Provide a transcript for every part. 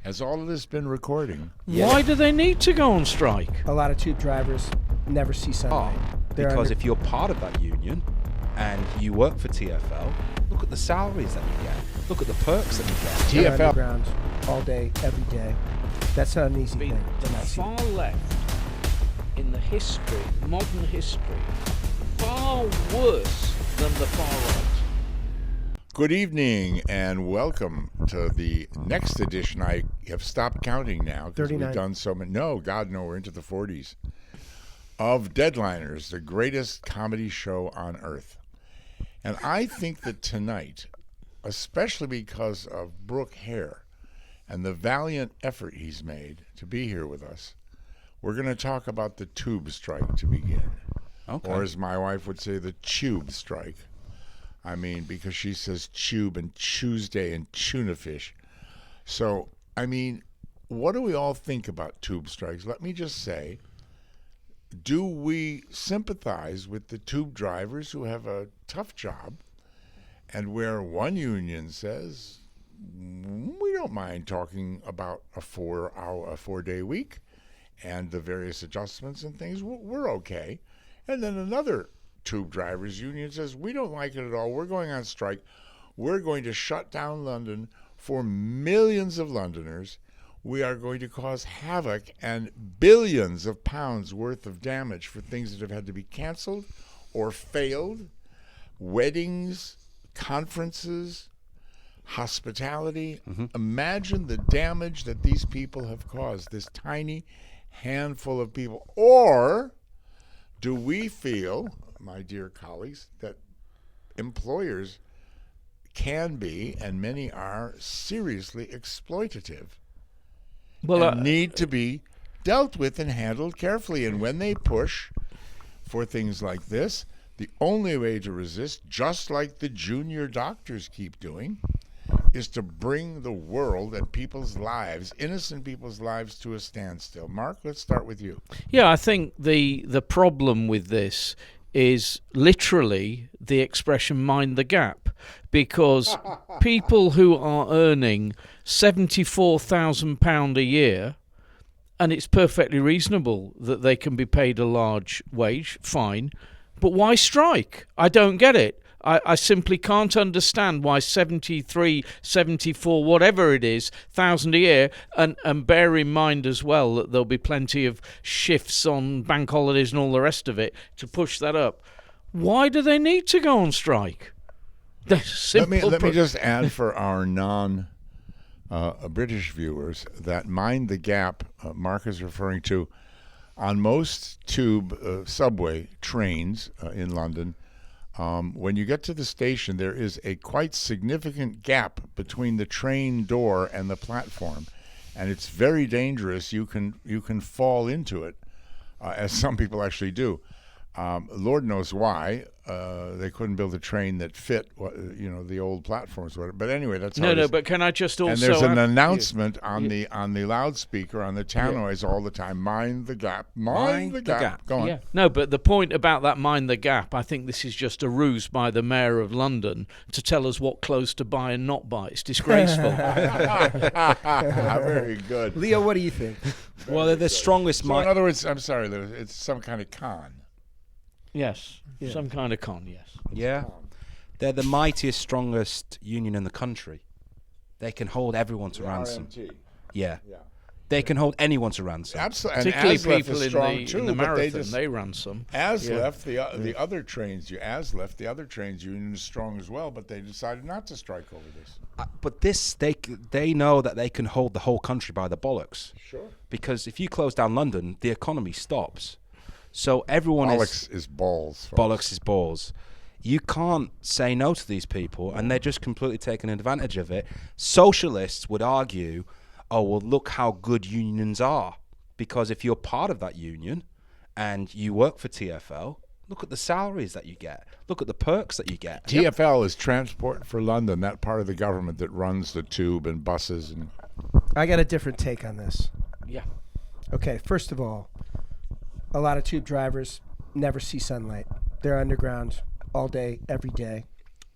Has all of this been recording? Why do they need to go on strike? A lot of tube drivers never see sunlight. Because if you're part of that union and you work for TfL, look at the salaries that you get. Look at the perks that you get. They're underground all day, every day. That's not an easy Been thing the to not see. far left in the history, modern history, far worse than the far right. Good evening and welcome to the next edition. I have stopped counting now because we've 39. done so many. No, God, no, we're into the 40s. Of Deadliners, the greatest comedy show on earth. And I think that tonight, especially because of Brooke Hare and the valiant effort he's made to be here with us, we're going to talk about the tube strike to begin. Okay. Or as my wife would say, the tube strike. I mean, because she says tube and Tuesday and tuna fish. So, I mean, what do we all think about tube strikes? Let me just say, do we sympathize with the tube drivers who have a tough job and where one union says, we don't mind talking about a 4-day week and the various adjustments and things, we're okay. And then another tube drivers union says, we don't like it at all, we're going on strike, we're going to shut down London for millions of Londoners, we are going to cause havoc and billions of pounds worth of damage for things that have had to be canceled or failed, weddings, conferences, hospitality. Imagine the damage that these people have caused, this tiny handful of people. Or do we feel, my dear colleagues, that employers can be, and many are, seriously exploitative and need to be dealt with and handled carefully? And when they push for things like this, the only way to resist, just like the junior doctors keep doing, is to bring the world and people's lives, innocent people's lives, to a standstill. Mark, let's start with you. Yeah, I think the problem with this is literally the expression mind the gap, because people who are earning £74,000 a year, and it's perfectly reasonable that they can be paid a large wage, fine, but why strike? I don't get it. I simply can't understand why 73, 74, whatever it is, thousand a year, and bear in mind as well that there'll be plenty of shifts on bank holidays and all the rest of it to push that up. Why do they need to go on strike? Let me just add for our non-British viewers that mind the gap Mark is referring to. On most tube subway trains in London, when you get to the station, there is a quite significant gap between the train door and the platform, and it's very dangerous. You can fall into it, as some people actually do. Lord knows why they couldn't build a train that fit, the old platforms. But anyway, that's how it is. But can I just also? And there's an announcement on the loudspeaker on the tannoys all the time. Mind the gap. Mind the gap. Go on. Yeah. No, but the point about that mind the gap, I think this is just a ruse by the mayor of London to tell us what clothes to buy and not buy. It's disgraceful. Very good. Leo, what do you think? Well, they're the strongest. So in other words, I'm sorry, Lou, it's some kind of con. Yes, some kind of con, yes. Yeah. They're the mightiest, strongest union in the country. They can hold everyone to ransom. Yeah. They can hold anyone to ransom. Absolutely. Particularly and ASLEF people is strong in too, the but marathon, they ransom. ASLEF, the other trains, the other trains union is strong as well, but they decided not to strike over this. But this, they know that they can hold the whole country by the bollocks. Sure. Because if you close down London, the economy stops. So everyone Bollocks is balls. Folks. Bollocks is balls. You can't say no to these people, and they're just completely taking advantage of it. Socialists would argue, oh, well, look how good unions are. Because if you're part of that union and you work for TfL, look at the salaries that you get. Look at the perks that you get. TfL is Transport for London, that part of the government that runs the tube and buses. And I got a different take on this. Yeah. Okay, first of all, a lot of tube drivers never see sunlight. They're underground all day, every day.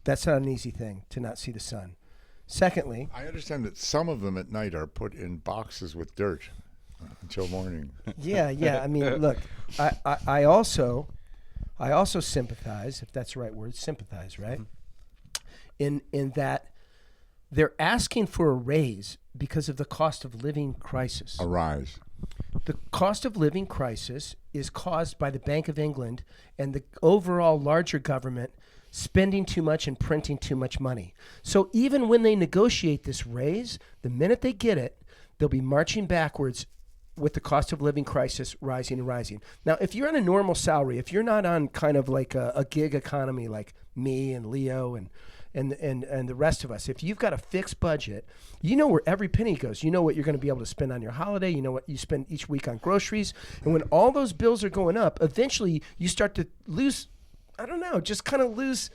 That's not an easy thing, to not see the sun. Secondly, I understand that some of them at night are put in boxes with dirt until morning. yeah. I mean, look, I also sympathize, if that's the right word, sympathize, right? In that they're asking for a raise because of the cost of living crisis. Arise. The cost of living crisis is caused by the Bank of England and the overall larger government spending too much and printing too much money. So even when they negotiate this raise, the minute they get it, they'll be marching backwards with the cost of living crisis rising and rising. Now, if you're on a normal salary, if you're not on kind of like a gig economy like me and Leo and the rest of us, if you've got a fixed budget, you know where every penny goes. You know what you're going to be able to spend on your holiday. You know what you spend each week on groceries. And when all those bills are going up, eventually you start to lose, I don't know, just kind of lose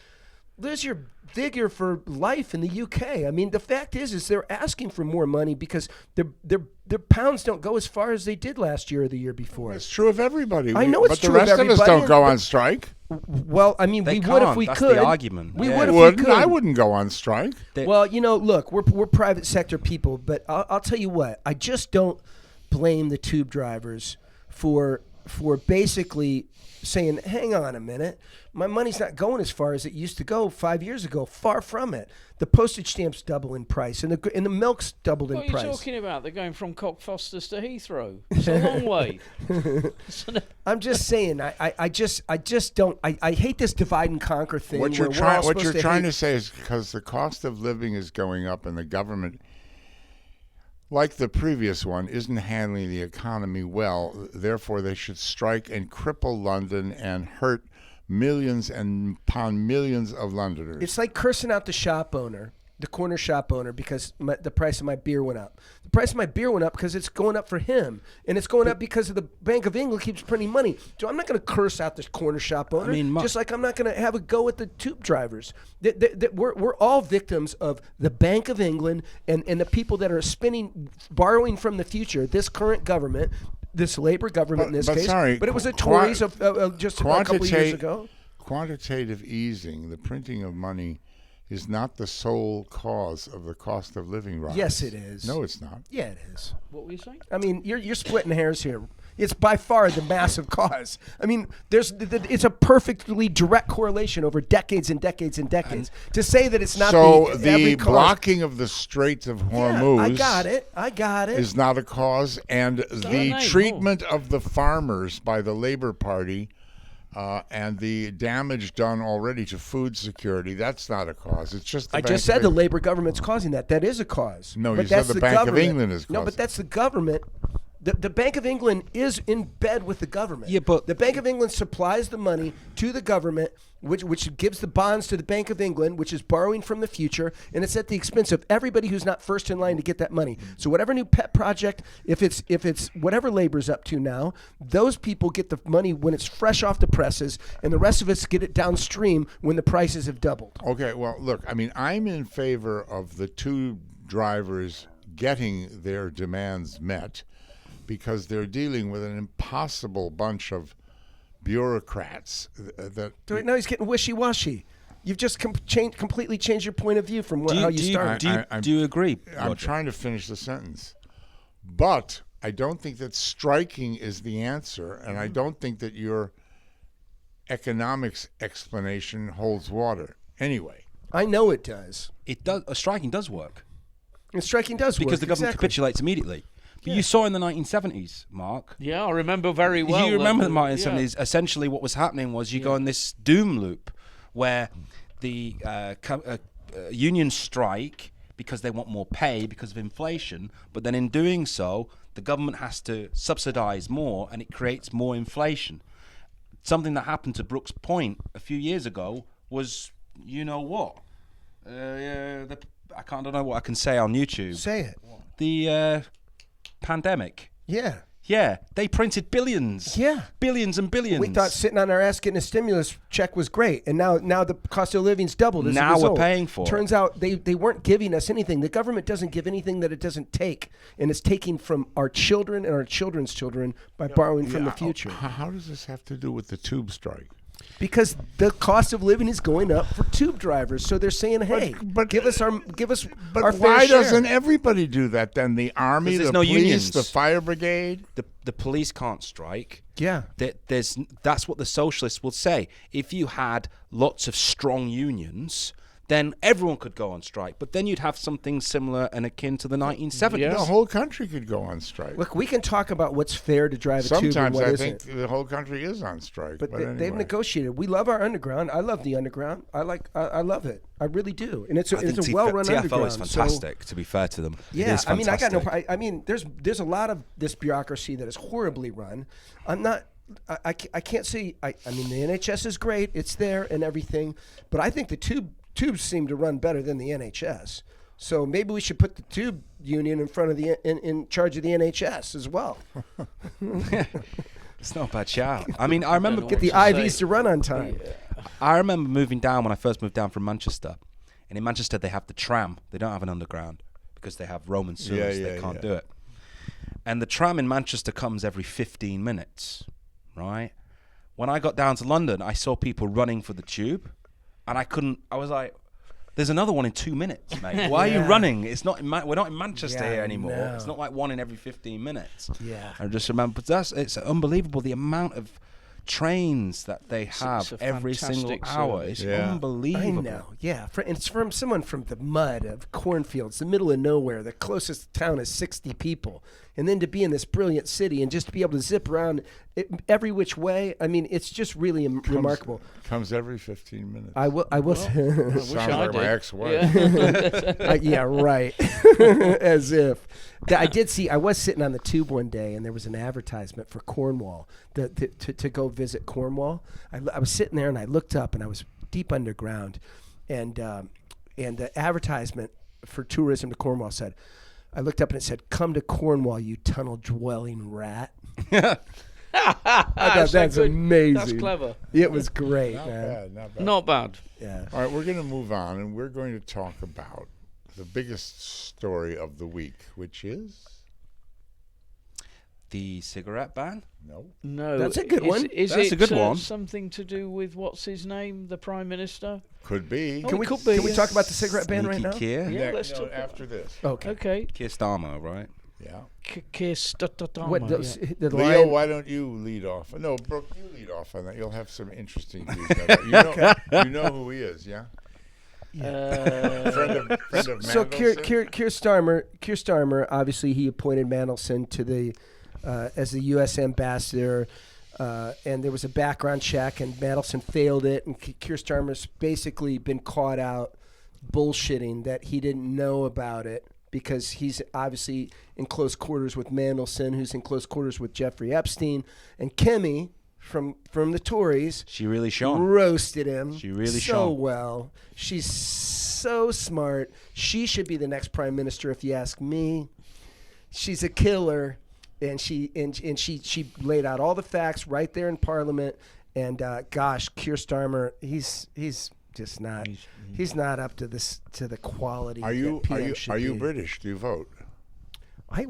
your vigor for life in the UK. I mean, the fact is they're asking for more money because their pounds don't go as far as they did last year or the year before. It's true of everybody. I know it's but true the of rest of us everybody, don't go but- on strike. Well, I mean, They we would if can't. we That's could. the argument. We Yeah. would if Wouldn't. we could. I wouldn't go on strike. Well, you know, look, we're private sector people, but I'll tell you what, I just don't blame the tube drivers for basically saying, hang on a minute, my money's not going as far as it used to go 5 years ago. Far from it. The postage stamps double in price, and the milk's doubled What in are you price. talking about? They're going from Cockfosters to Heathrow. It's a long way. I'm just saying, I just don't. I hate this divide and conquer thing. What you're where we're all trying supposed to say is because the cost of living is going up and the government, like the previous one, isn't handling the economy well. Therefore, they should strike and cripple London and hurt millions and upon millions of Londoners. It's like cursing out the shop owner, the corner shop owner, because the price of my beer went up. The price of my beer went up because it's going up for him, and it's going up because of the Bank of England keeps printing money. So I'm not going to curse out this corner shop owner, just like I'm not going to have a go at the tube drivers. We're all victims of the Bank of England and the people that are borrowing from the future, this current government, this Labour government in this case. Sorry, but it was the Tories of just a couple of years ago. Quantitative easing, the printing of money, is not the sole cause of the cost of living rise. Yes, it is. No, it's not. Yeah, it is. What were you saying? I mean, you're splitting hairs here. It's by far the massive cause. I mean, it's a perfectly direct correlation over decades and decades and decades. To say that it's not every cause, blocking of the Straits of Hormuz. I got it. Is not a cause, and the name, treatment of the farmers by the Labour Party and the damage done already to food security, that's not a cause. It's just I just said the Labour government's causing that. That is a cause. No, but you said that's the Bank of government. England is No, causing but that's the government. The Bank of England is in bed with the government. Yeah, but the Bank of England supplies the money to the government, which gives the bonds to the Bank of England, which is borrowing from the future, and it's at the expense of everybody who's not first in line to get that money. So whatever new pet project, if it's whatever Labour's up to now, those people get the money when it's fresh off the presses, and the rest of us get it downstream when the prices have doubled. Okay, well, look, I mean, I'm in favor of the two drivers getting their demands met, because they're dealing with an impossible bunch of bureaucrats that. No, he's getting wishy-washy. You've just completely changed your point of view from how you started. Do you agree, I'm Roger? trying to finish the sentence. But I don't think that striking is the answer, and I don't think that your economics explanation holds water. Anyway. I know it does. It does. Striking does work And striking does work. because the government exactly. capitulates immediately. But you saw in the 1970s, Mark. Yeah, I remember very well. You remember the yeah. 1970s? Essentially, what was happening was you go in this doom loop where the unions strike because they want more pay because of inflation, but then in doing so, the government has to subsidize more, and it creates more inflation. Something that happened to Brooks Point a few years ago was, you know what? I don't know what I can say on YouTube. Say it. The pandemic. Yeah. Yeah, they printed billions. Yeah. Billions and billions. We thought sitting on our ass getting a stimulus check was great, and now the cost of living's doubled. As a Now we're result. paying for it. Turns out they weren't giving us anything. The government doesn't give anything that it doesn't take, and it's taking from our children and our children's children by borrowing from the future. How does this have to do with the tube strike? Because the cost of living is going up for tube drivers, so they're saying, "Hey, but- give us our But our why fair share." doesn't everybody do that then? The army, 'Cause there's the no police, unions. the fire brigade. The police can't strike. Yeah. That's what the socialists will say. If you had lots of strong unions, then everyone could go on strike. But then you'd have something similar and akin to the 1970s. Yeah. The whole country could go on strike. Look, we can talk about what's fair to drive a tube and Sometimes what I isn't. think the whole country is on strike. But But, they've negotiated. We love our underground. I love the underground. I love it. I really do. And it's I think a well-run TFO underground. is fantastic, to be fair to them. It Yeah, is I mean, I got no. fantastic. I mean, there's a lot of this bureaucracy that is horribly run. I'm not. I can't say. I mean, the NHS is great. It's there and everything, but I think the tubes seem to run better than the NHS. So maybe we should put the tube union in front of the in charge of the NHS as well. It's not a bad shout. I mean, I remember Get the to say. IVs to run on time. I remember moving down when I first moved down from Manchester. And in Manchester, they have the tram. They don't have an underground because they have Roman sewers. Yeah, They can't yeah. do it. And the tram in Manchester comes every 15 minutes, right? When I got down to London, I saw people running for the tube. And I was like, there's another one in 2 minutes, mate. Why are you Yeah. running? It's not. We're not in Manchester Yeah, here anymore. no. It's not like one in every 15 minutes. Yeah. I just remember, but it's unbelievable the amount of trains that they have a every single fantastic hour. service. It's Yeah. unbelievable. I know, yeah. And it's from someone from the mud of cornfields, the middle of nowhere. The closest town is 60 people. And then to be in this brilliant city and just to be able to zip around every which way, I mean, it's just really remarkable. Comes every 15 minutes. I will. Sounds I like my did. ex-wife. Yeah. Yeah, right. As if. I did see. I was sitting on the tube one day, and there was an advertisement for Cornwall to go visit Cornwall. I was sitting there, and I looked up, and I was deep underground, and the advertisement for tourism to Cornwall said, I looked up and it said, "Come to Cornwall, you tunnel-dwelling rat." I thought that's good. amazing. That's clever. It was great, Not man. bad, not bad. Not bad. Yeah. All right, we're going to move on, and we're going to talk about the biggest story of the week, which is The cigarette ban? no. No, That's a good one. Is That's it a good one. something to do with what's his name, the Prime Minister? Could be. Oh, Can it we could be, can we yes. talk about the cigarette ban right Sneaky now? Keir? Yeah, let's no, talk after this. Okay. Okay. Keir Starmer, right? Yeah. Keir Starmer. What those, yeah. the Leo, lion? why don't you lead off? No, Brooke, you lead off on that. You'll have some interesting views. You know who he is, yeah? Friend of So Keir Mandelson? Starmer, obviously he appointed Mandelson to the as the U.S. ambassador, and there was a background check, and Mandelson failed it, and Keir Starmer's basically been caught out bullshitting that he didn't know about it because he's obviously in close quarters with Mandelson, who's in close quarters with Jeffrey Epstein, and Kemi from the Tories. She really shone. Roasted him. She really so shone. well. She's so smart. She should be the next prime minister, if you ask me. She's a killer, and she laid out all the facts right there in Parliament. And gosh, Keir Starmer, he's just not. He's not up to the quality. Are you that PM should are you be. British? Do you vote? I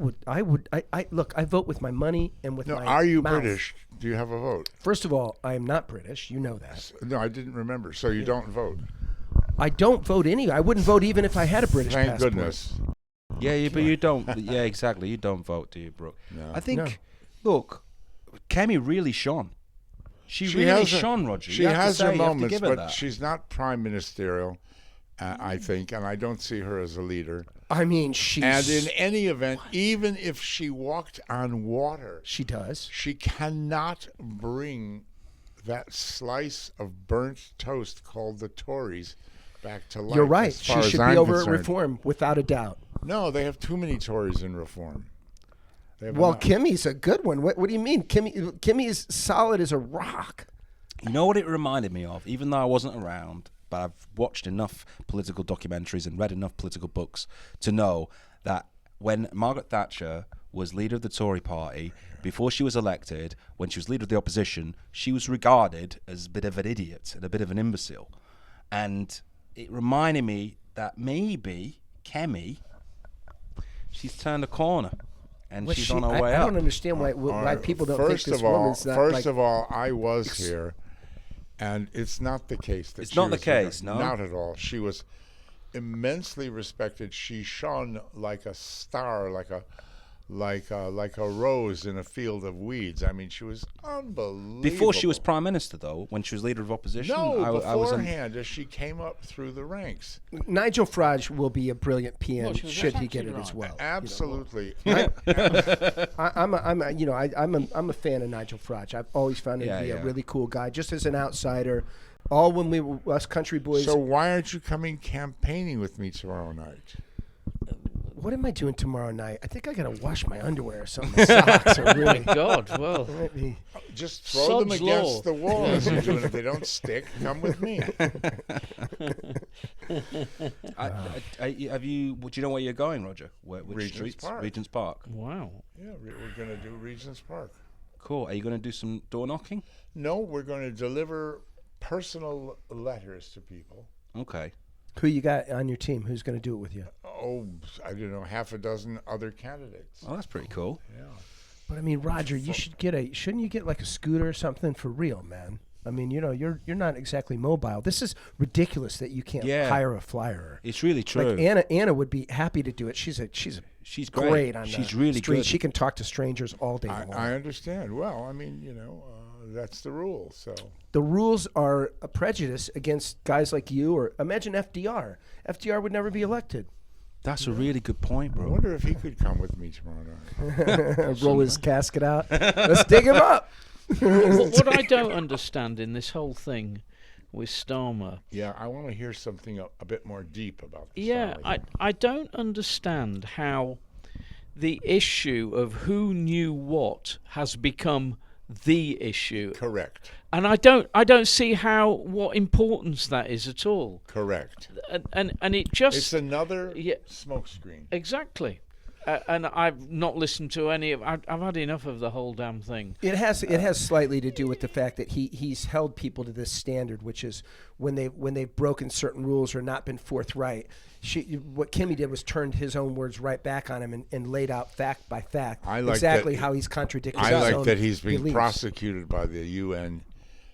look. I vote with my money and with No, my are you mouth. British? Do you have a vote? First of all, I am not British. You know that. No, I didn't remember. So you don't vote. I don't vote I wouldn't vote even if I had a British Thank passport. goodness. Yeah, but you don't. Yeah, exactly. You don't vote, do you, Brooke? No. I think, No. look, Kemi really shone. She really has shone, Roger. She You have to has say, her you have to moments, give her but that. she's not prime ministerial, I think, and I don't see her as a leader. I mean, she's And in any event, even if she walked on water, she does. she cannot bring that slice of burnt toast called the Tories back to life. You're right. as far She as should I'm be over at concerned. reform without a doubt. No, they have too many Tories in reform. They have Well, enough. Kimmy's a good one. What do you mean? Kimmy is solid as a rock. You know what it reminded me of? Even though I wasn't around, but I've watched enough political documentaries and read enough political books to know that when Margaret Thatcher was leader of the Tory party, before she was elected, when she was leader of the opposition, she was regarded as a bit of an idiot and a bit of an imbecile. And it reminded me that maybe Kemi, she's turned a corner and Was she's she- on her way I up. don't understand why All why right, people don't think first this of all, woman's not First like. of all, I was here, And it's not the case. It's not the case, no? Not at all. She was immensely respected. She shone like a star, like a rose in a field of weeds. I mean, she was unbelievable. Before she was prime minister, though, when she was leader of opposition, no, I was beforehand, as she came up through the ranks. Nigel Farage will be a brilliant PM Well, that's should he get it absolutely as right. well. Absolutely. I'm a fan of Nigel Farage. I've always found him to be Yeah, a yeah. really cool guy, just as an outsider. All when we were us country boys. So why aren't you coming campaigning with me tomorrow night? What am I doing tomorrow night? I think I gotta wash my underwear or something. My socks are really. God, well, might be- Just throw them Sod's against law. the wall as you do, and if they don't stick, come with me. Have you? Do you know where you're going, Roger? Which Regent's streets? Park. Regent's Park. wow. Yeah, we're going to do Regent's Park. Cool. Are you going to do some door knocking? No, we're going to deliver personal letters to people. Okay. Who you got on your team? Who's gonna do it with you? Oh, I don't know, half a dozen other candidates. Oh, that's pretty cool. Yeah. But I mean, Roger, you should shouldn't you get like a scooter or something for real, man? I mean, you're not exactly mobile. This is ridiculous that you can't Yeah. hire a flyer. It's really true. Like Anna would be happy to do it. She's She's great great. on She's the really street. good. She can talk to strangers all day long. I understand. Well, I mean, that's the rule. So The rules are a prejudice against guys like you, or imagine FDR. FDR would never be elected. That's a really good point, I bro. wonder if he could come with me tomorrow night. Roll his casket out. Let's dig him up. What I don't understand in this whole thing with Starmer, Yeah, I want to hear something a bit more deep about this. yeah, I don't understand how the issue of who knew what has become the issue, Correct. and I don't see what importance that is at all, Correct. and it just It's another Yeah. smokescreen. exactly. And I've not listened to any of. I've had enough of the whole damn thing. It has slightly to do with the fact that he's held people to this standard, which is when they've broken certain rules or not been forthright. What Kimmy did was turned his own words right back on him and laid out fact by fact I like exactly that- how he's contradicting I his like own that he's being beliefs. prosecuted by the UN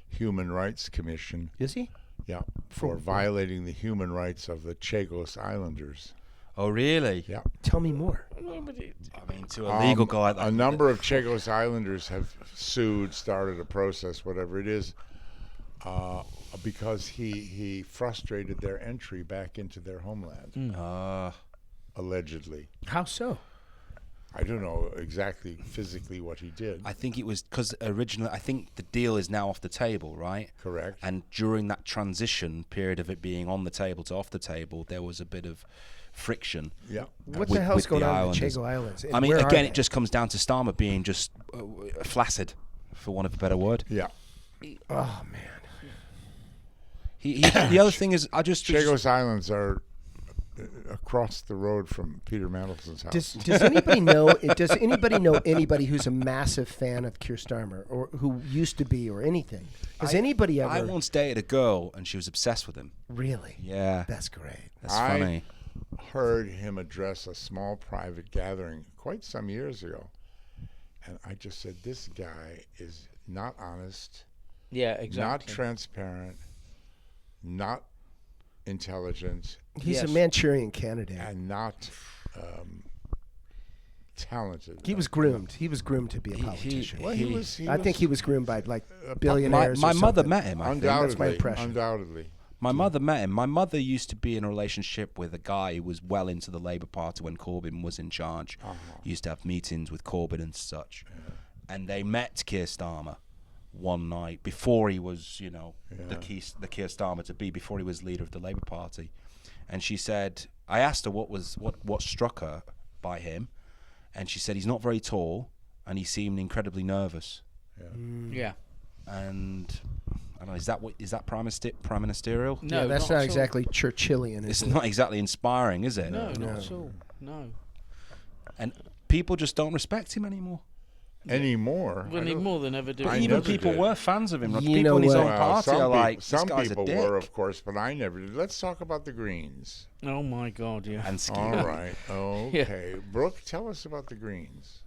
Human Rights Commission. Is he? Yeah, for violating the human rights of the Chagos Islanders. Oh, really? Yeah. Tell me more. I mean, to a legal guy, A number of Chagos Islanders have sued, started a process, whatever it is, because he frustrated their entry back into their homeland, allegedly. How so? I don't know exactly physically what he did. I think it was because originally, I think the deal is now off the table, right? Correct. And during that transition period of it being on the table to off the table, there was a bit of friction. Yeah. What with- the hell's with going the on in the Islanders. Chago Islands? And I mean, where are again, they? it just comes down to Starmer being just flaccid, for want of a better word. Yeah. Oh man. The other thing is, I just Chagos Islands are across the road from Peter Mandelson's house. Does anybody know? Does anybody know anybody who's a massive fan of Keir Starmer or who used to be or anything? Has anybody ever I once dated a girl and she was obsessed with him. really? Yeah, That's great. that's I funny. heard him address a small private gathering quite some years ago. And I just said, this guy is not honest, Yeah, not exactly. transparent, not intelligent, He's a Yes. Manchurian candidate. and not talented. He was groomed. He was groomed to be a He- politician. Well, he I think he was groomed by like My, billionaires. my or mother something. met him. I think. undoubtedly. That's my impression. Undoubtedly. My mother met him. My mother used to be in a relationship with a guy who was well into the Labour Party when Corbyn was in charge. Used to have meetings with Corbyn and such. And they met Keir Starmer one night before he was, the Keir Starmer to be, before he was leader of the Labour Party. And she said, I asked her what struck her by him, and she said he's not very tall and he seemed incredibly nervous. Yeah. And I don't know, is that prime ministerial? No, Yeah, that's not not at all. exactly Churchillian. It's Is it? not exactly inspiring, is it? No, not at all. No. And people just don't respect him anymore. Anymore. Well, I any don't- more than ever do. I Even never people did. were fans of him. Like, You people know in his what? own party are like, some this guy's people a dick. were, of course, but I never did. Let's talk about the Greens. Oh my God, yeah. And All right. Okay. Brooke, tell us about the Greens.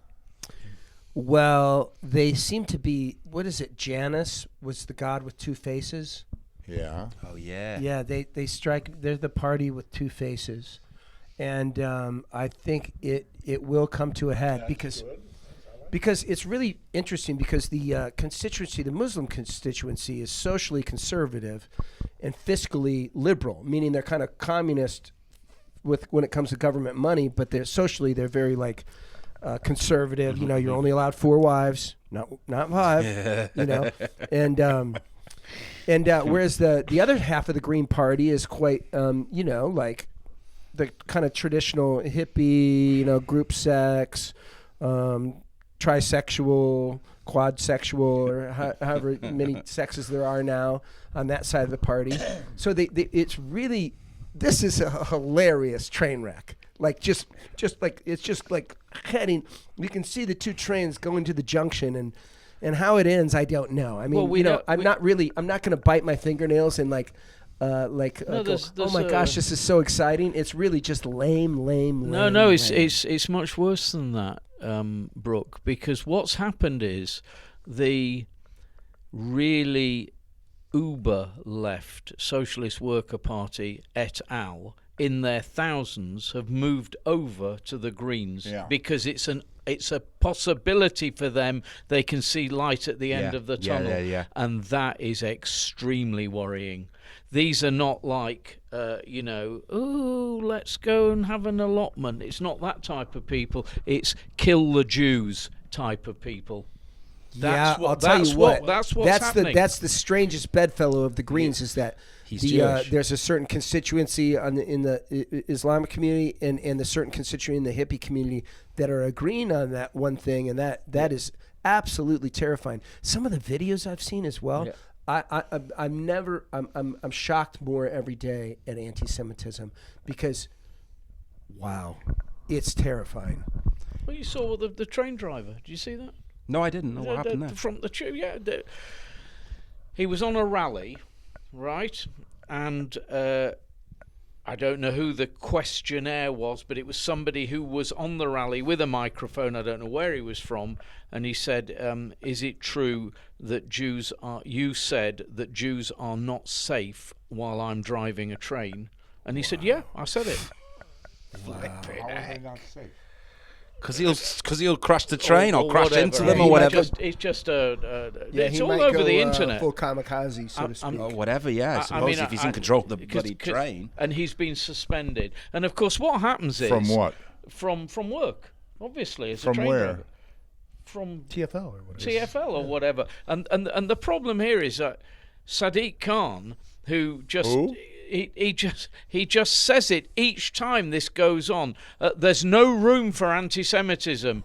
Well, they seem to be. What is it? Janus was the god with two faces. Yeah. Oh yeah. Yeah, they strike. They're the party with two faces, and I think it will come to a head because it's really interesting because the constituency, the Muslim constituency, is socially conservative and fiscally liberal, meaning they're kind of communist when it comes to government money, but they're socially they're very like conservative. You know, you're only allowed 4 wives, not 5. You know, and whereas the other half of the Green Party is quite you know, like the kind of traditional hippie, you know, group sex, trisexual, quadsexual, or however many sexes there are now on that side of the party. So it's really, this is a hilarious train wreck. Like just like it's just like heading. You can see the 2 trains going to the junction, and how it ends, I don't know. I mean, Well, I'm not going to bite my fingernails and go, there's oh my gosh, this is so exciting. It's really just lame. No, lame. it's much worse than that, Brooke, because what's happened is the really uber left Socialist Worker Party et al. In their thousands have moved over to the Greens because it's a possibility for them. They can see light at the end of the tunnel, and that is extremely worrying. These are not like, you know, oh, let's go and have an allotment. It's not that type of people. It's kill the Jews type of people. I'll tell you what. That's what's happening. That's the strangest bedfellow of the Greens is that He's Jewish. There's a certain constituency in the Islamic community and the certain constituency in the hippie community that are agreeing on that one thing, and that is absolutely terrifying. Some of the videos I've seen as well. Yeah. I'm shocked more every day at anti-Semitism because, wow, it's terrifying. Well, you saw the train driver. Did you see that? No, I didn't know what happened there. From the tube, yeah. He was on a rally, right? And I don't know who the questionnaire was, but it was somebody who was on the rally with a microphone. I don't know where he was from. And he said, is it true that you said that Jews are not safe while I'm driving a train? And he said, yeah, I said it. How are they not safe? Because he'll crash the train or crash whatever. into them or whatever. It's just it's he all might over go, the internet. Full kamikaze, so to speak. Or whatever, yeah. I suppose if he's in control of the bloody train. And he's been suspended. And of course, what happens is From what? From work, obviously. As a From train where? driver. From TFL or whatever. TFL or whatever. And the problem here is that Sadiq Khan, who just. Who? He just says it each time this goes on. There's no room for anti-Semitism.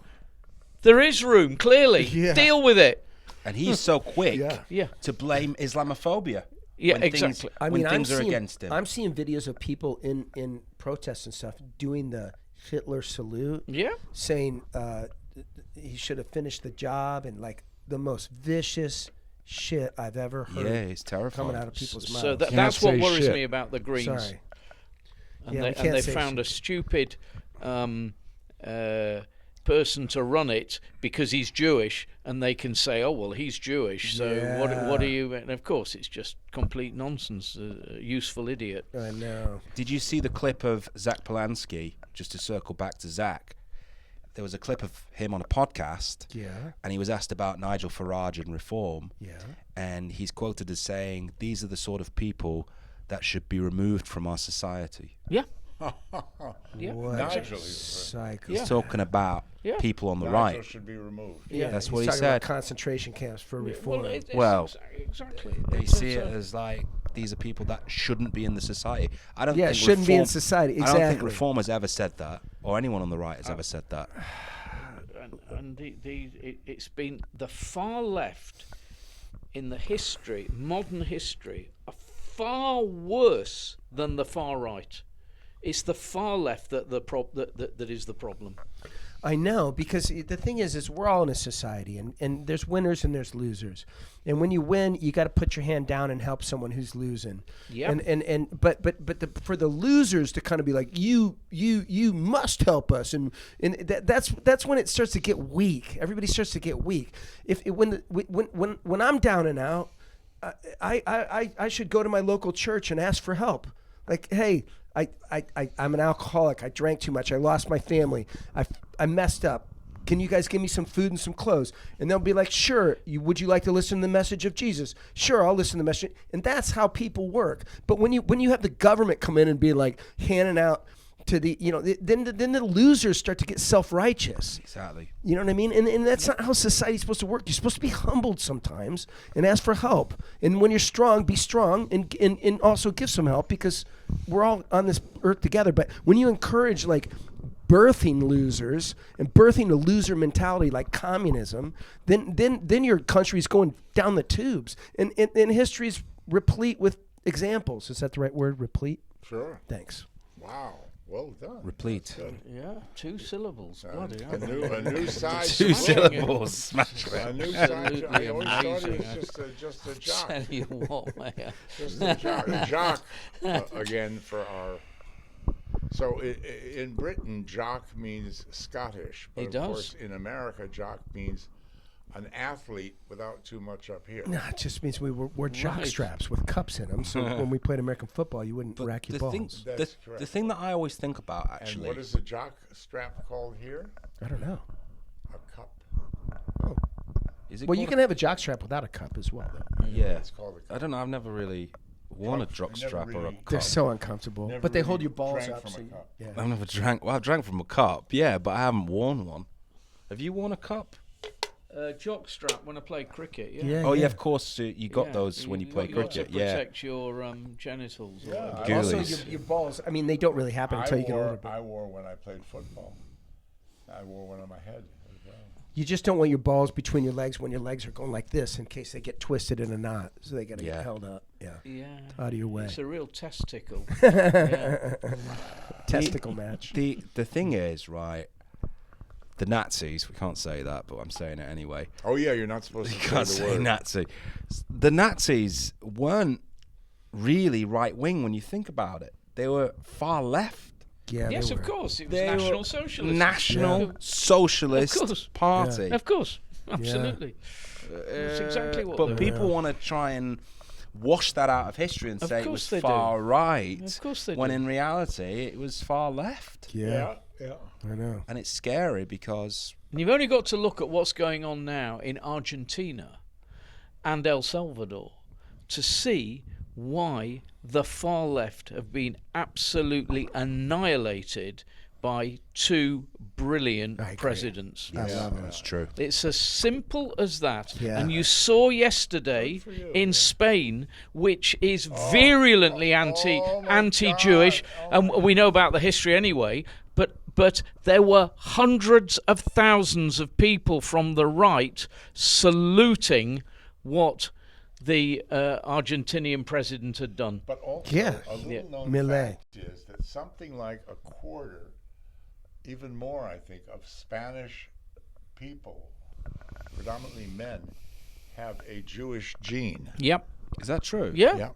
There is room, clearly. Yeah. Deal with it. And he's so quick Yeah. to blame Islamophobia. Yeah, when exactly. Things are against him. I'm seeing videos of people in protests and stuff doing the Hitler salute. Yeah. Saying he should have finished the job and like the most vicious shit I've ever heard. Yeah, it's terrifying. Coming out of people's mouths. So Can't that's what say worries shit. me about the Greens. Sorry. And Yeah, we they can't say found shit. a stupid person to run it because he's Jewish, and they can say, "Oh well, he's Jewish, so what are you?" And of course, it's just complete nonsense. A useful idiot. I know. Did you see the clip of Zach Polanski? Just to circle back to Zach, there was a clip of him on a podcast, and he was asked about Nigel Farage and reform, and he's quoted as saying, "These are the sort of people that should be removed from our society." Yeah. Yeah. What Nigel psycho. He's talking about people on the Nigel right. should be removed. Yeah, That's he's what he talking said. about concentration camps for reform. Well, exactly. They see it as like these are people that shouldn't be in the society. I don't think shouldn't be in society. I don't think Exactly. Reform has ever said that, or anyone on the right has ever said that. And it's been the far left in the history, modern history, are far worse than the far right. It's the far left that is the problem. I know, because the thing is we're all in a society, and there's winners and there's losers. And when you win, you got to put your hand down and help someone who's losing. Yep. But for the losers to kind of be like, you must help us, and that's when it starts to get weak. Everybody starts to get weak. When I'm down and out, I should go to my local church and ask for help. Like, hey, I'm an alcoholic. I drank too much. I lost my family. I messed up. Can you guys give me some food and some clothes? And they'll be like, sure. Would you like to listen to the message of Jesus? Sure, I'll listen to the message. And that's how people work. But when you have the government come in and be like handing out to the, then the losers start to get self-righteous. Exactly. You know what I mean? And that's not how society's supposed to work. You're supposed to be humbled sometimes and ask for help. And when you're strong, be strong and also give some help, because we're all on this earth together. But when you encourage like birthing losers and birthing a loser mentality like communism, then your country's going down the tubes. And history's replete with examples. Is that the right word? Replete? Sure. Thanks. Wow. Well done. Replete. That's good. Yeah, 2 syllables. Bloody hell. A new side. Two syllables. Smash A it. new side. I Absolutely always thought he amazing. was just a jock. Tell you what, man. Just a jock. Again for our. So in Britain, jock means Scottish, but It of does. course in America, jock means an athlete without too much up here. No, it just means we wore jock Right. straps with cups in them. So when we played American football, you wouldn't rack your the thing, balls. That's the correct. thing that I always think about, And actually, what is the jock strap called here? I don't know. A cup. is it Well, you called can have a jock strap without a cup as well, though. yeah. It's called a I cup. don't know. I've never really worn a Never jock strap or a really- cup. They're so uncomfortable. Never But they hold really your balls drank up. from So a you- cup. yeah. I've never drank. Well, I've drank from a cup, yeah, but I haven't worn one. Have you worn a cup? Jock strap when I played cricket, yeah. Yeah, Oh yeah, yeah. of course. You got Yeah, those when you play got to cricket. Yeah. protect your genitals. or Yeah, whatever. I Also, Ghoulies. your balls. I mean, they don't really happen until you get older. But I wore when I played football. I wore one on my head as well. you just don't want your balls between your legs when your legs are going like this, in case they get twisted in a knot. So they got to Yeah. get held up. Yeah. Yeah. Out of your way. It's a real testicle. Yeah. Testicle match. The thing is, right? The Nazis. We can't say that, but I'm saying it anyway. Oh yeah, you're not supposed to You can't say the say word. Nazi. The Nazis weren't really right wing when you think about it. They were far left. Yeah. Yes, they of were. course. It was They National were Socialist. National Yeah. Socialist Of course. Party. Of course. Absolutely. That's exactly what they But were. people want to try and wash that out of history and Of say it course was they do. far right. Of course they when do. in reality it was far left. Yeah. Yeah. I know. And it's scary because And you've only got to look at what's going on now in Argentina and El Salvador to see why the far left have been absolutely annihilated by 2 brilliant I agree. presidents. I love it. it's true. It's as simple as that. Yeah. And you saw yesterday in Spain, which is virulently anti-Jewish, and we know about the history anyway. But there were hundreds of thousands of people from the right saluting what the Argentinian president had done. But also, Yeah. a little known Millet. fact is that something like a quarter, even more, I think, of Spanish people, predominantly men, have a Jewish gene. Yep. Is that true? Yeah. Yeah.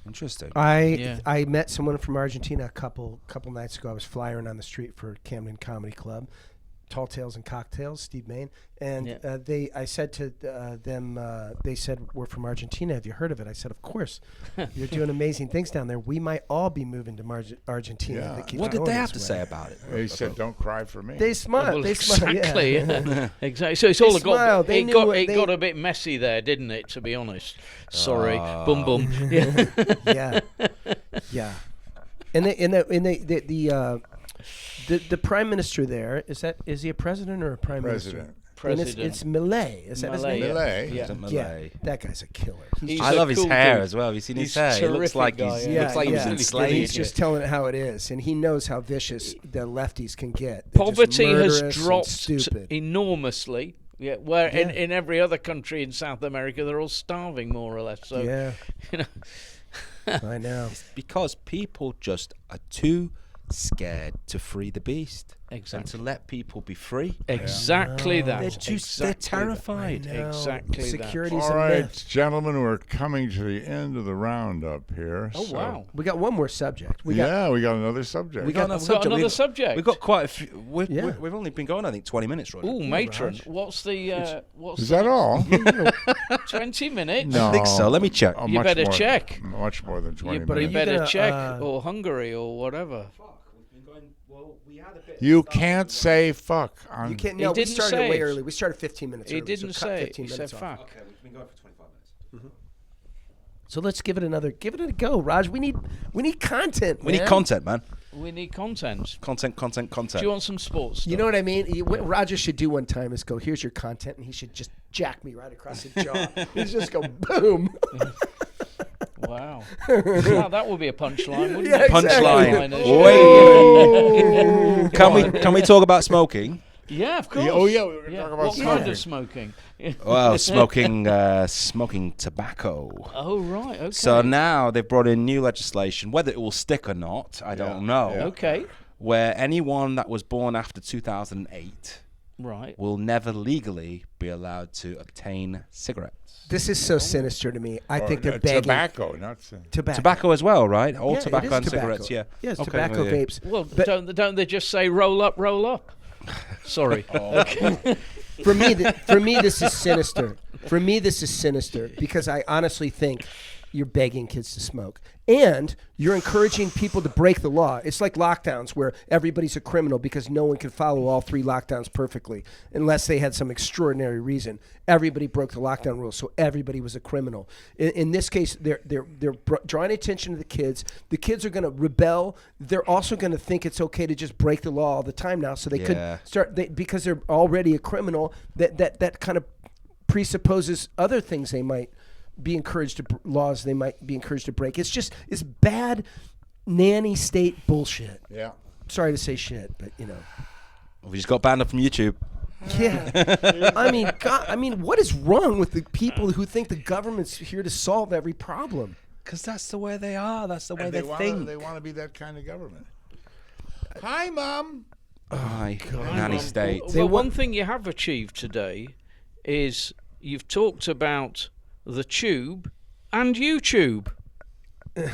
Interesting. Yeah. I met someone from Argentina a couple nights ago. I was flying on the street for Camden Comedy Club, Tall Tales and Cocktails, Steve Main, and Yeah. I said to them, they said, "We're from Argentina. Have you heard of it?" I said, "Of course. You're doing amazing things down there. We might all be moving to Argentina." Yeah. if it keeps What did going they have to this say way." about it? He said, "Don't cry for me." They smiled. Well, they smiled. exactly. Yeah. Yeah. Exactly. So it's They all smiled. They it knew got what it they- got a bit messy there, didn't it? To be honest. Sorry. Bum bum. Yeah. Yeah, yeah. And the prime minister there is he a president or a prime President. minister? President. And it's Millet. Is that his Millet, name? Millet. Yeah. President Yeah, Millet. that guy's a killer. He's I a love his cool hair dude. as well. Have you seen his He's hair? It looks terrific like guy, he's yeah. looks like he was And enslaved. he's just telling it how it is, and he knows how vicious the lefties can get. They're just Poverty has murderous and dropped stupid. enormously. Yeah, where Yeah. in every other country in South America they're all starving more or less. So Yeah, you know, I know. because people just are too scared to free the beast. and to Exactly. let people be free. Exactly that. They're just Exactly they're that. terrified. No, Exactly that. security's All a right, myth. gentlemen, we're coming to the end of the roundup here. Oh, so- wow. We got one more subject. We got Yeah, we got another subject. We got We've got another subject. We've got quite a few. Yeah. We've only been going, I think, 20 minutes, Roger. Ooh, matron. Raj. What's the? What's Is the that all? 20 minutes. No, I think so. Let me check. Oh, You much better more- check. Much more than 20 but are You minutes. you better gonna, check, or Hungary, or whatever. You can't say fuck. On, You can't. He No, we didn't started say way it. early. We started 15 minutes. He early, didn't so cut say it. 15 He said minutes off. fuck. Okay, we've been going for 25 minutes. So let's give it a go, Raj. We need content. We need man. content, man. We need content. Content. Do you want some sports stuff? You know what I mean? What Roger should do one time is go, here's your content, and he should just jack me right across the jaw. He's just go boom. Wow. Wow, that would be a punchline, wouldn't Yeah, it? exactly. Punchline. Wait. Can we talk about smoking? Yeah, of course. Yeah, oh, yeah, we were gonna talk about What kind smoking. of smoking? Well, smoking tobacco. Oh, right. Okay. So now they've brought in new legislation. Whether it will stick or not, I don't know. yeah. Okay. Where anyone that was born after 2008 Right. will never legally be allowed to obtain cigarettes. This is so sinister to me. I think they're begging. Tobacco, not Tobacco as well, right? All Yeah, it tobacco is and tobacco. cigarettes, yeah. Yes, Okay, tobacco yeah. vapes. Well, But- don't they just say roll up, roll up? Sorry. For me, this is sinister. For me, this is sinister because I honestly think you're begging kids to smoke. And you're encouraging people to break the law. It's like lockdowns where everybody's a criminal because no one can follow all 3 lockdowns perfectly unless they had some extraordinary reason. Everybody broke the lockdown rules, so everybody was a criminal. In this case, they're drawing attention to the kids. The kids are going to rebel. They're also going to think it's okay to just break the law all the time now, so they Yeah. could start because they're already a criminal. That kind of presupposes other things they might be encouraged to laws they might be encouraged to break. It's bad nanny state bullshit. Yeah. Sorry to say shit, but you know. We just got banned up from YouTube. Yeah. I mean, what is wrong with the people who think the government's here to solve every problem? Because that's the way they are. That's the way And they wanna, think. they want to be that kind of government. Hi, Mom. Aye, nanny state. Well, one thing you have achieved today is you've talked about the tube and YouTube. Oh,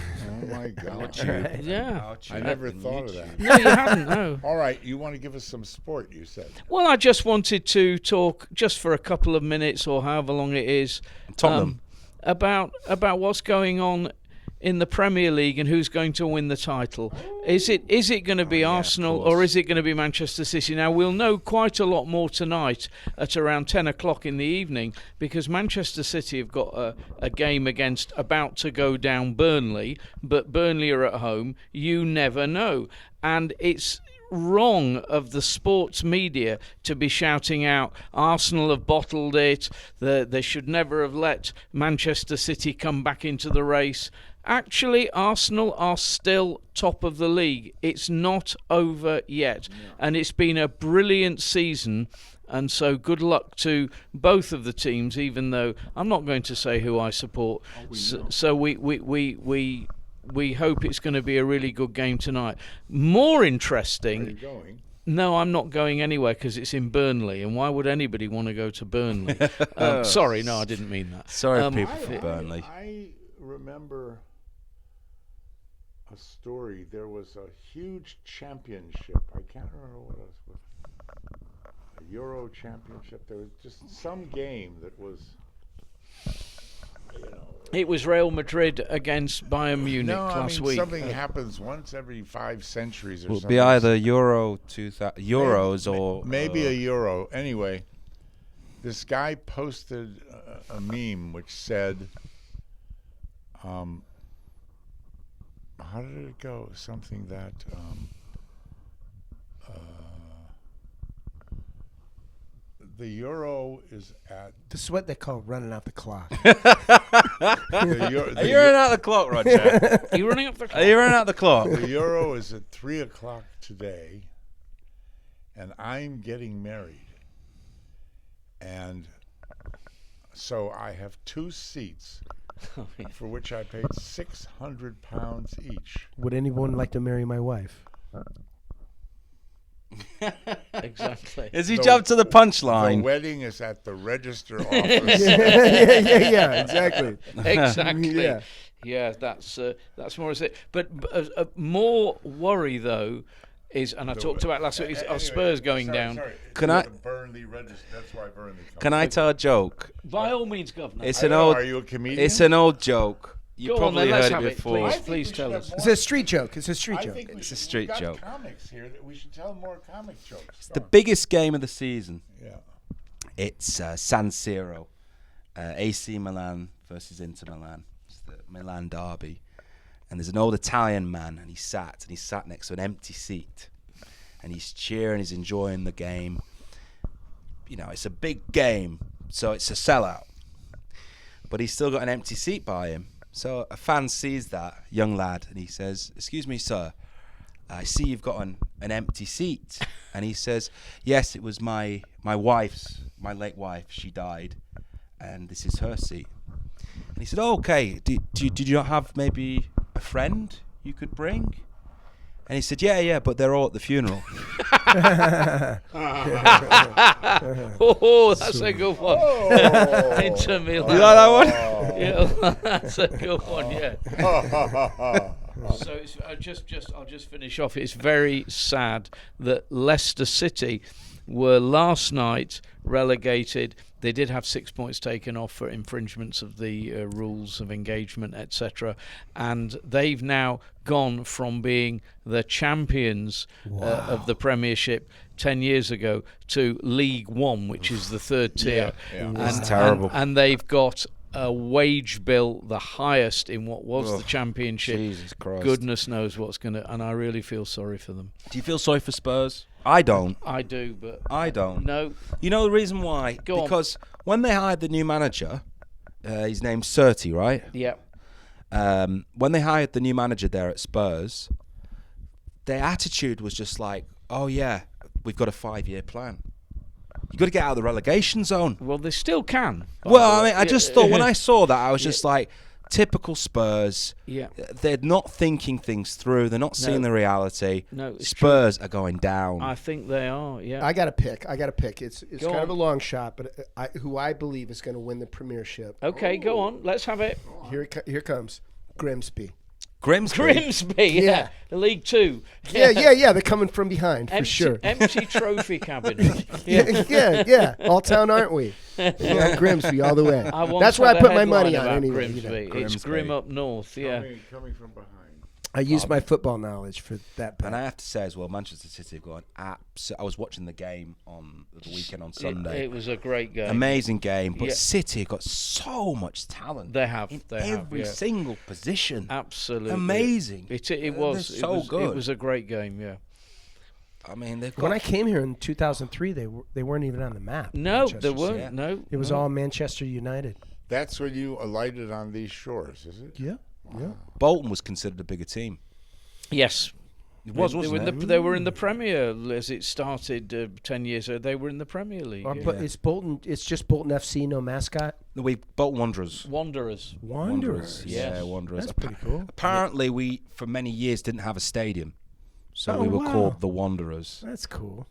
my God. Yeah. I never thought of that. No, you hadn't, no. All right, you want to give us some sport, you said. Well, I just wanted to talk just for a couple of minutes or however long it is Tottenham. about what's going on in the Premier League and who's going to win the title. Is it going to be Arsenal or is it going to be Manchester City? Now, we'll know quite a lot more tonight at around 10 o'clock in the evening because Manchester City have got a game against about to go down Burnley, but Burnley are at home. You never know. And it's wrong of the sports media to be shouting out Arsenal have bottled it, they should never have let Manchester City come back into the race. Actually, Arsenal are still top of the league. It's not over yet. And it's been a brilliant season. And so good luck to both of the teams, even though I'm not going to say who I support. So we hope it's going to be a really good game tonight. More Are you interesting. going? No, I'm not going anywhere because it's in Burnley. And why would anybody want to go to Burnley? Sorry, no, I didn't mean that. Sorry, people from I Burnley. remember a story. There was a huge championship. I can't remember what it was. A Euro championship. There was just some game that was, It was Real Madrid against Bayern Munich no, last I mean, week. something happens once every 5 centuries or Will something. be either Euros or maybe a Euro. Anyway, this guy posted a meme which said, how did it go? Something that the Euro is at This is what they call running out the clock. the, Euro, Are you running out the clock, Roger? Are you running up the Are you running out the clock? the Euro is at 3 o'clock today, and I'm getting married. And so I have 2 seats for which I paid £600 each. Would anyone like to marry my wife? Exactly. As he The- jumped to the The punchline. wedding is at the register office. yeah, exactly. Exactly. Yeah. Yeah, that's more it. But more worry though is, and I talked about last week, is our Spurs going down. Can I- Burnley register? That's why Burnley comes. Can I tell a joke? By all means, Governor. It's I an don't know, old. Are you a comedian? It's an old joke. You Go on probably then, let's heard have it it, before. please. I think we should tell have us. more- It's a street joke. It's a street I joke. think we It's a should- street we've got joke. Comics here that we should tell more comic jokes. The biggest game of the season. Yeah. It's San Siro, AC Milan versus Inter Milan. It's the Milan derby, and there's an old Italian man, and he's sat next to an empty seat, and he's cheering, he's enjoying the game. You know, it's a big game, so it's a sellout, but he's still got an empty seat by him. So a fan sees that young lad, and he says, "Excuse me, sir, I see you've got an empty seat." And he says, "Yes, it was my late wife. She died, and this is her seat." And he said, "Oh, okay. Did you not have maybe a friend you could bring?" And he said, "Yeah, but they're all at the funeral." Oh, that's a good one. Oh. Inter Milan. You like that one? Yeah, that's a good one. Yeah. So it's, I'll just finish off. It's very sad that Leicester City were last night relegated. They did have 6 points taken off for infringements of the rules of engagement, etc. And they've now gone from being the champions of the Premiership 10 years ago to League One, which is the third tier. Yeah. It's And- terrible. And they've got a wage bill the highest in what was the Championship. Jesus Christ. Goodness knows what's going to... And I really feel sorry for them. Do you feel sorry for Spurs? I don't. I do, but... I don't. No. You know the reason why? Go on. Because when they hired the new manager, his name's Surtees, right? Yeah. When they hired the new manager there at Spurs, their attitude was just like, "Oh yeah, we've got a 5-year plan. You've got to get out of the relegation zone." Well, they still can. by Well, the I way. mean, I just thought when I saw that, I was just like, typical Spurs. Yeah. They're not thinking things through. They're not seeing the reality. No, it's Spurs are going down. I think they are, yeah. I got to pick. It's Go kind on. of a long shot, but who I believe is going to win the Premiership. Okay, go on. Let's have it. Here comes Grimsby. Grimsby. Grimsby, yeah. The League Two. Yeah. They're coming from behind for Empty, sure. empty trophy cabinet. Yeah. All town, aren't we? Yeah, Grimsby all the way. I once That's where had I a put my headline money on about anyway. Grimsby. you know. It's Grimsby. grim up north, yeah. Coming from behind. I used my football knowledge for that. And I have to say as well, Manchester City have gone I was watching the game on the weekend on Sunday. It was a great game. Amazing game, but Yeah. City have got so much talent. They have. in They have, every yeah. single position. Absolutely. Amazing. It was. They're It so was, good. It was a great game, yeah. I mean, they've got When I came here in 2003, they weren't even on the map. No, Manchester there City. weren't. yeah. No. It was no. all Manchester United. That's when you alighted on these shores, is it? Yeah. Bolton was considered a bigger team. Yes. It was, they wasn't were in it? the, They were in the Premier as it started 10 years ago. They were in the Premier League. Or, yeah. but it's Bolton. It's just Bolton FC, no mascot. We Bolton Wanderers. Wanderers. Wanderers. Yes. Yeah, Wanderers. That's pretty cool. Apparently, we for many years didn't have a stadium, so Oh, we were wow. called the Wanderers. That's cool.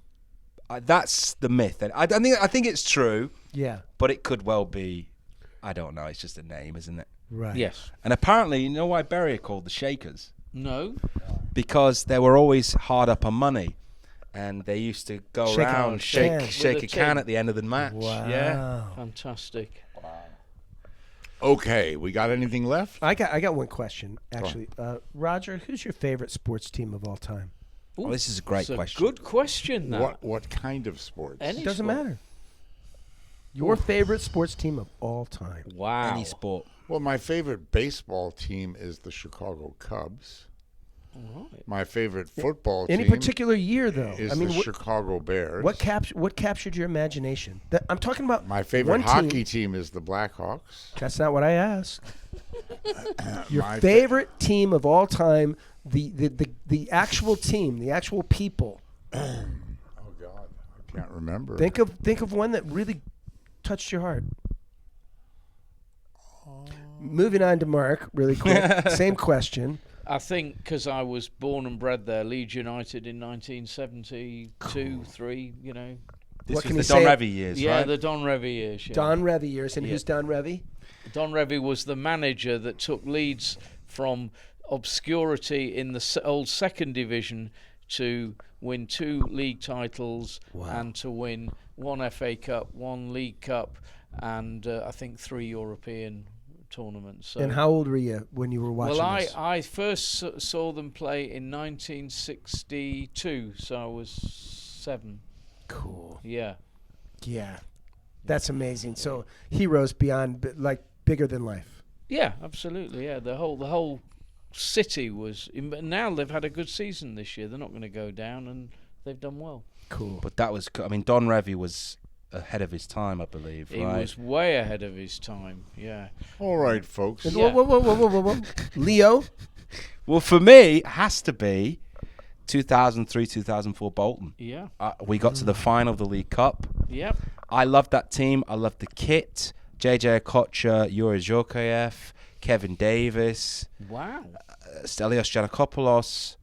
That's the myth, and I think it's true, Yeah. but it could well be. I don't know. It's just a name, isn't it? Right. Yes. And apparently, you know why Bury are called the Shakers? No. Because they were always hard up on money, and they used to go Shake out around a can. shake With a a can tin. at the end of the match. Wow. Yeah. Fantastic. Okay, we got anything left? I got one question actually. Roger, who's your favorite sports team of all time? Oh, this is a great It's a question. good question, that. What kind of sports? Any It doesn't sport. matter. Your favorite sports team of all time. Wow. Any sport. Well, my favorite baseball team is the Chicago Cubs. Right. My favorite football Any team particular year, though? is I mean, the what, Chicago Bears. what captured your imagination? I'm talking about My favorite one hockey team. team is the Blackhawks. That's not what I asked. Your My favorite team of all time, the actual team, the actual people. Oh God, I can't remember. Think of one that really touched your heart. Moving on to Mark, really quick. Same question. I think because I was born and bred there, Leeds United in 1972, 3, you know. This What was can the you Don say? Revie years, Yeah, right? the Don Revie years. Yeah. Don Revie years. And Yeah. who's Don Revie? Don Revie was the manager that took Leeds from obscurity in the old second division to win 2 league titles and to win 1 FA Cup, 1 League Cup, and I think 3 European tournaments. So. And how old were you when you were watching Well, this? I first saw them play in 1962, so I was 7. Cool. Yeah. Yeah. That's amazing. So heroes beyond, like, bigger than life. Yeah, absolutely. Yeah, the whole city was. Now they've had a good season this year. They're not going to go down, and they've done well. Cool. But that was, I mean, Don Revie was ahead of his time, I believe, He right? was way ahead of his time. Yeah. All right, folks. And Yeah. whoa. Leo? Well, for me, it has to be 2003-2004 Bolton. Yeah. We got to the final of the League Cup. Yep. I loved that team. I loved the kit. JJ Okocha, Yuri Jokayev, Kevin Davis, Wow. Stelios Giannakopoulos.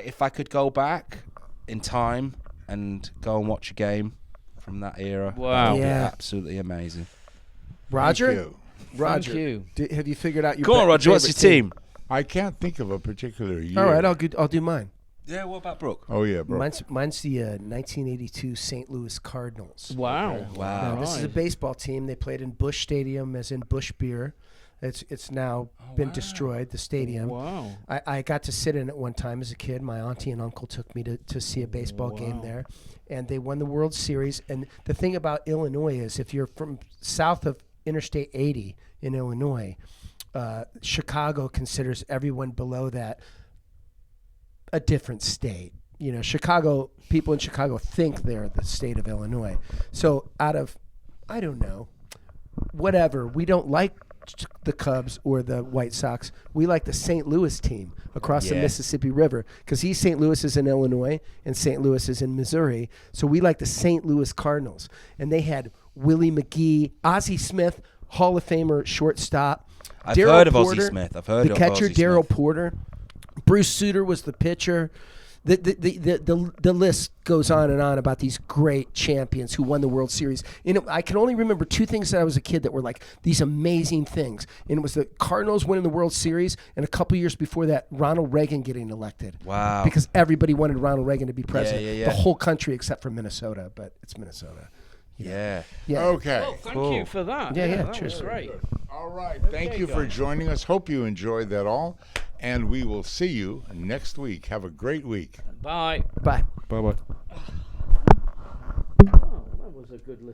If I could go back in time and go and watch a game from that era, Wow. that would be Yeah. absolutely amazing. Roger? Thank you. Roger. Thank you. Have you figured out your Go on, Roger. What's your favorite team? I can't think of a particular year. All right, I'll do mine. Yeah, what about Brooke? Oh yeah, bro. Mine's the 1982 St. Louis Cardinals. Wow. Wow. Now, this is a Right. baseball team. They played in Busch Stadium, as in Busch Beer. It's now been destroyed, the stadium. Wow. I got to sit in it one time as a kid. My auntie and uncle took me to see a baseball game Wow. there. And they won the World Series. And the thing about Illinois is if you're from south of Interstate 80 in Illinois, Chicago considers everyone below that a different state. You know, people in Chicago think they're the state of Illinois. So out of, I don't know, whatever, we don't like the Cubs or the White Sox. We like the St. Louis team across the Yeah. Mississippi River because East St. Louis is in Illinois and St. Louis is in Missouri. So we like the St. Louis Cardinals. And they had Willie McGee, Ozzie Smith, Hall of Famer shortstop. I've Darryl heard of Ozzie Porter, Smith. I've heard the of catcher, Ozzie Darryl Smith. Porter. Bruce Sutter was the pitcher. The list goes on and on about these great champions who won the World Series. And I can only remember 2 things that I was a kid that were like these amazing things. And it was the Cardinals winning the World Series, and a couple years before that, Ronald Reagan getting elected. Wow. Because everybody wanted Ronald Reagan to be president. yeah. The whole country except for Minnesota, but it's Minnesota. Yeah. Yeah. Okay. Well, thank Cool. you for that. Yeah, that cheers. was great. All right. Thank you for guys. joining us. Hope you enjoyed that all. And we will see you next week. Have a great week. Bye. Bye. Bye-bye. Oh, that was a good listen.